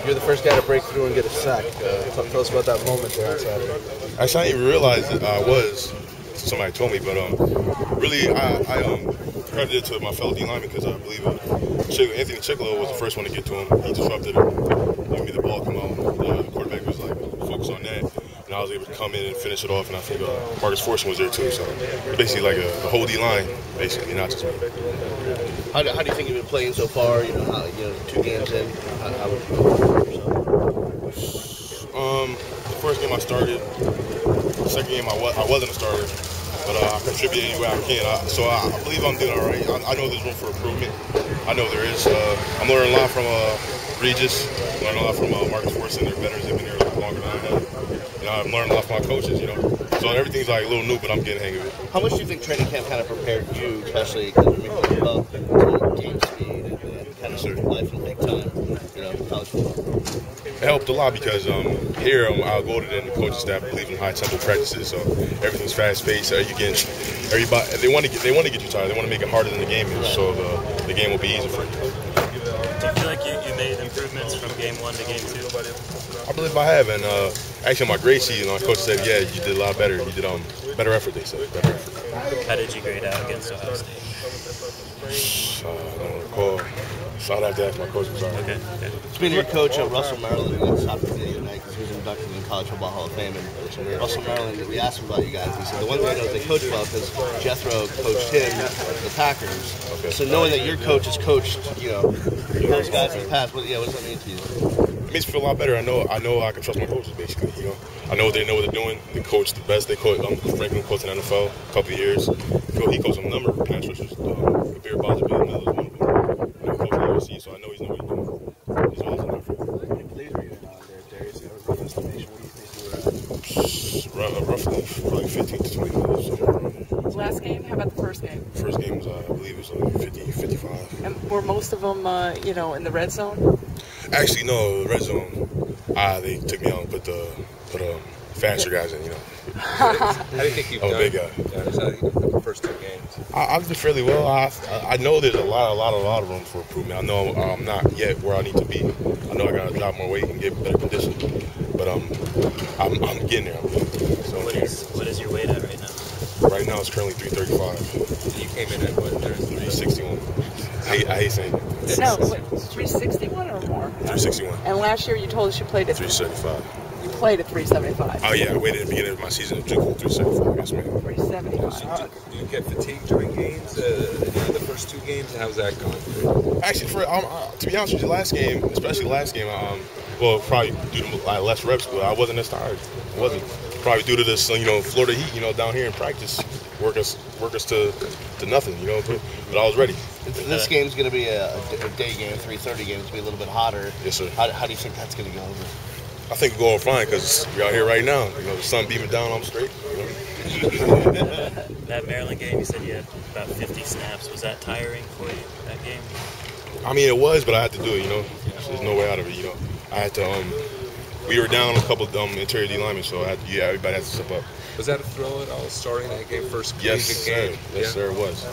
You're the first guy to break through and get a sack. Tell us about that moment there on Saturday. Actually, I didn't even realize that I was. Somebody told me, but really, I credited it to my fellow D lineman because I believe Anthony Chicklow was the first one to get to him. He disrupted it, gave me the ball, come out. The quarterback was like focused on that, and I was able to come in and finish it off. And I think Marcus Fortune was there too. So basically, like the whole D line, basically, not just me. How do you think you've been playing so far? 2 games in. How would you The first game I started. The second game I wasn't a starter, but I contribute any way I can. So I believe I'm doing all right. I know there's room for improvement. I know there is. I'm learning a lot from Regis. I'm learning a lot from Marcus Fortune. They're veterans. They've been here a lot longer than I have. I'm learning a lot from my coaches. So everything's like a little new, but I'm getting the hang of it. How much do you think training camp kind of prepared you, especially to game speed and kind of life in big time? College football. It helped a lot because here I'm outvoted and the coaching staff believe in high tempo practices, so everything's fast paced. Everybody they want to get you tired. They want to make it harder than the game is, so the game will be easy for you. Do you feel like you made improvements from game 1 to game 2? I believe I have, and actually my grade season, my coach said, yeah, you did a lot better. You did better effort. They said better effort. How did you grade out against Ohio State? I don't recall. So I'd have to ask my coach. I'm sorry. Okay. Speaking of your coach, Russell Maryland, we got stopped today tonight because he was inducted in the College Football Hall of Fame. And Russell Maryland, we asked him about you guys. He said the one thing I know is they coach well because Jethro coached him, the Packers. Okay. So knowing that your coach has coached, those guys in the past, what does that mean to you? It makes me feel a lot better. I know I can trust my coaches, basically. I know they know what they're doing. They coach the best. They coach. Franklin coached in the NFL a couple of years. He coached a number of pass rushers. Kabir Boswell was one of them. He coached the USC, so I know he's know what he's doing. As well as enough. How many plays were you in there, Darius? Rough estimation. What do you think you were at? Roughly, probably 15 to 20 minutes. Last game? How about the first game? First game was, I believe, it was like 50, 55. And were most of them, in the red zone? Actually, no, the red zone. They took me out and put faster guys in. How do you think you've done? I'm a big guy. The first 2 games. I've done fairly well. I know there's a lot of room for improvement. I know I'm not yet where I need to be. I know I got to drop more weight and get better condition. But I'm getting there. So what is your weight at right now? Right now it's currently 335. You came in at what? 361. I hate saying it. No, 361 or more? 361. And last year you told us you played at 375. You played at 375. Oh yeah, I waited at the beginning of my season to drink 375. Yes, ma'am. 375. Do you get fatigued during games? The first 2 games, how's that gone? Actually, to be honest with you, especially last game, probably due to less reps, but I wasn't as tired. I wasn't. Probably due to this, Florida heat, down here in practice, work us to nothing, but I was ready. This game's going to be a day game, 3:30 game. It's going to be a little bit hotter. Yes, sir. How do you think that's going to go over? I think we're going fine because we're out here right now. The sun beaming down, I'm straight. That Maryland game, you said you had about 50 snaps. Was that tiring for you, that game? I mean, it was, but I had to do it, There's no way out of it, I had to, we were down a couple of interior D linemen, so everybody had to step up. Was that a thrill at all, starting that game, first yes, game? Sir. Yes, sir, it was.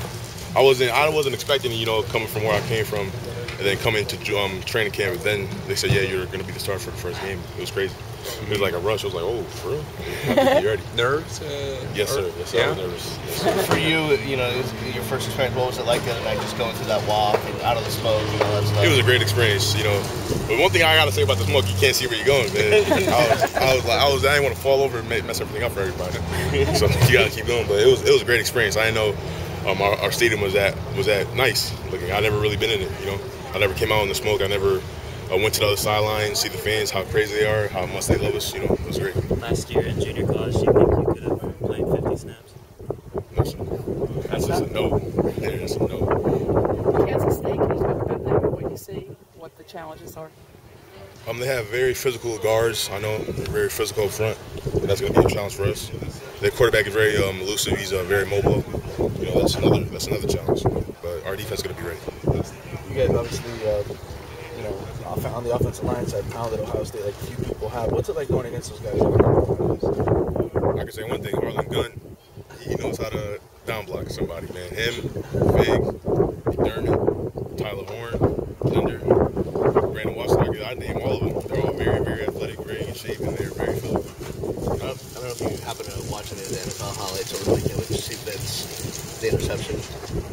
I wasn't expecting, coming from where I came from, and then coming to training camp. Then they said, yeah, you're going to be the starter for the first game. It was crazy. It was like a rush. I was like, oh, for real? You ready? Nerves? Yes, sir. Yes, yeah? I was nervous. Yes, sir. For you, your first experience, what was it like the other night, just going through that walk and out of the smoke and all that stuff? It was a great experience, But one thing I got to say about the smoke, you can't see where you're going, man. I didn't want to fall over and mess everything up for everybody. So you got to keep going. But it was a great experience. I didn't know our stadium was that nice looking. I never really been in it, I never came out in the smoke. I never went to the other sideline, see the fans, how crazy they are, how much they love us. It was great. Last year in junior college, do you think you could have played 50 snaps? No, sir. That's just a no. That's a no. Kansas State, can you talk about that? What you see, what the challenges are? They have very physical guards. I know they're very physical up front. That's going to be a challenge for us. Their quarterback is very elusive. He's very mobile. That's another challenge. But our defense is going to be ready. You guys obviously, on the offensive line side, pounded Ohio State like few people have. What's it like going against those guys? I can say one thing: Harlan Gunn, he knows how to down block somebody, man. Him, Big, McDermott, Tyler Horn, Linder, Brandon Washington. name all of them. They're all very, very athletic, very in shape, and they're very physical. I don't know if you happen to watch any of the NFL highlights over the weekend. Did you see Vince, the interception?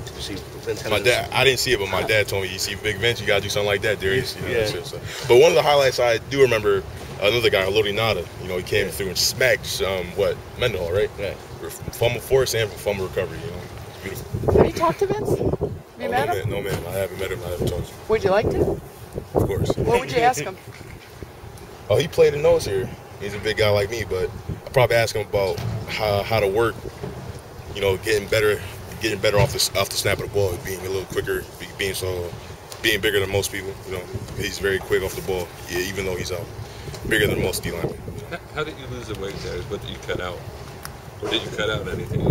Did you see Vince? My dad, I didn't see it, but my dad told me, you see Big Vince, you got to do something like that, Darius. You know, Yeah. so. But one of the highlights I do remember, another guy, Lodi Nada, you know, he came through and smacked, Mendenhall, right? Yeah. Fumble force and fumble recovery, you know. It's beautiful. Have you talked to Vince? Have you met him? No, man. I haven't met him. I haven't talked to him. Would you like to? Of course. What would you ask him? Oh, he played the nose here. He's a big guy like me, but I'd probably ask him about how to work, you know, getting better off the snap of the ball, being a little quicker, being bigger than most people. You know, he's very quick off the ball. Yeah, even though he's bigger than most D linemen. How did you lose the weight, Darius? What did you cut out? Or did you cut out anything?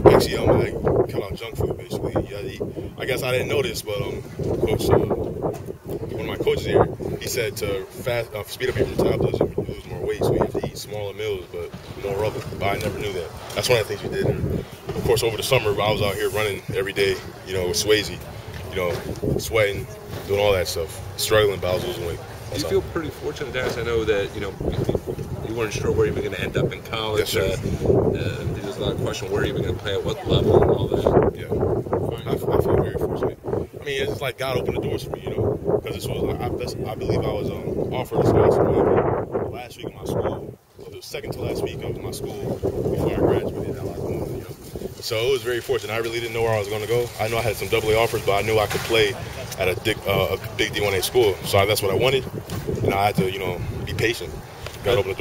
Actually, I cut out junk food basically. Yeah, I guess I didn't notice, but coach, one of my coaches here, he said to speed up your metabolism, you lose more weight, so you have to eat smaller meals, but more of it. But I never knew that. That's one of the things we did. And of course, over the summer, I was out here running every day, you know, with Swayze, you know, sweating, doing all that stuff, struggling, but I was losing weight. Do you feel pretty fortunate, Darius? I know that, you know, you weren't sure where you were going to end up in college. Yes, sir. There's a lot of question where you were going to play, at what level, and all that. Yeah, I feel very fortunate. I mean, it's like God opened the doors for me, you know, because this was, I believe I was offered a scholarship the last week of my school, or the second to last week of my school before I graduated. You know. So it was very fortunate. I really didn't know where I was going to go. I know I had some AA offers, but I knew I could play at a big D1A school. So that's what I wanted, and I had to, you know, be patient. God opened the